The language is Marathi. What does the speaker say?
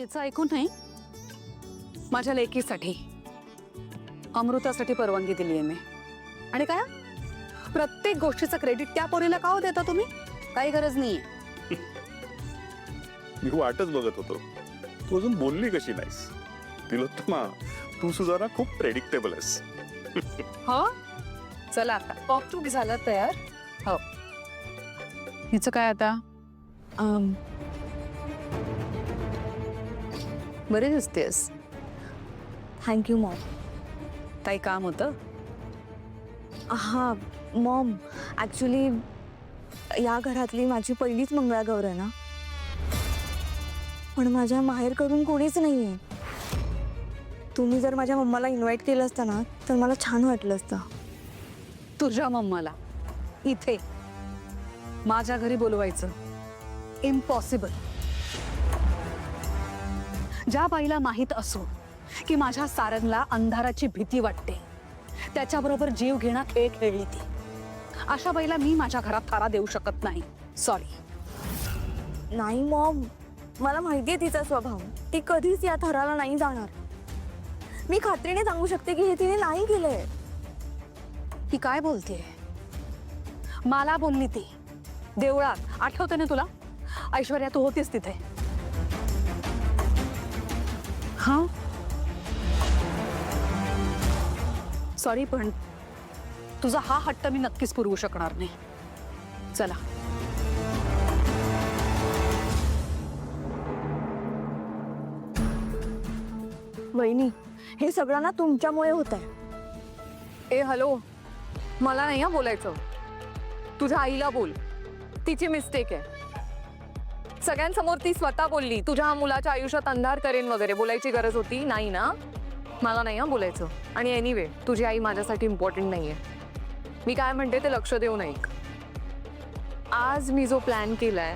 तिचं ऐकून नाही, माझ्या लेकीसाठी अमृतासाठी परवानगी दिली आहे मी. आणि काय प्रत्येक गोष्टीचं क्रेडिट त्या पोरीला का देता तुम्ही? काही गरज नाहीये. मी वाटच बघत होतो, तू अजून बोलली कशी नाहीस. तिलोत्तमा, तू सुद्धा खूप प्रेडिक्टेबल आहेस. हो, चला आता पॉप झाला तयार. हो, हिचं काय आता? बरी दिसतेस. Thank you Maugham. काही काम होतं? हां मॉम, ॲक्च्युली या घरातली माझी पहिलीच मंगळागौर आहे ना, पण माझ्या माहेरकडून कोणीच नाही आहे. तुम्ही जर माझ्या मम्माला इन्व्हाइट केलं असतं ना तर मला छान वाटलं असतं. तुझ्या मम्माला इथे माझ्या घरी बोलवायचं इम्पॉसिबल. ज्या बाईला माहित असो की माझ्या सारंगला अंधाराची भीती वाटते, त्याच्याबरोबर जीव घेणा खेळ खेळली ती, अशा बाईला मी माझ्या घरात थारा देऊ शकत नाही. सॉरी. नाही मॉम, मला माहिती आहे तिचा स्वभाव. ती कधीच या थराला नाही जाणार. मी खात्रीने सांगू शकते की हे तिने नाही केलंय. ही काय बोलतेय? मला बोलली ती देवळात, आठवते ना तुला? ऐश्वर्या, तू होतीस तिथे. हा सॉरी, पण तुझा हा हट्ट मी नक्कीच पुरवू शकणार नाही. चला. वहिनी, हे सगळं ना तुमच्यामुळे होत आहे. ए हॅलो, मला नाही बोलायचं. तुझ्या आईला बोल, तिची मिस्टेक आहे. सगळ्यांसमोर ती स्वतः बोलली तुझ्या मुलाच्या आयुष्यात अंधार करेन वगैरे. बोलायची गरज होती नाही ना? मला नाही बोलायचं. आणि एनिवे, तुझी आई माझ्यासाठी इम्पॉर्टंट नाहीये. मी काय म्हणते ते लक्ष देऊ नये. आज मी जो प्लॅन केलाय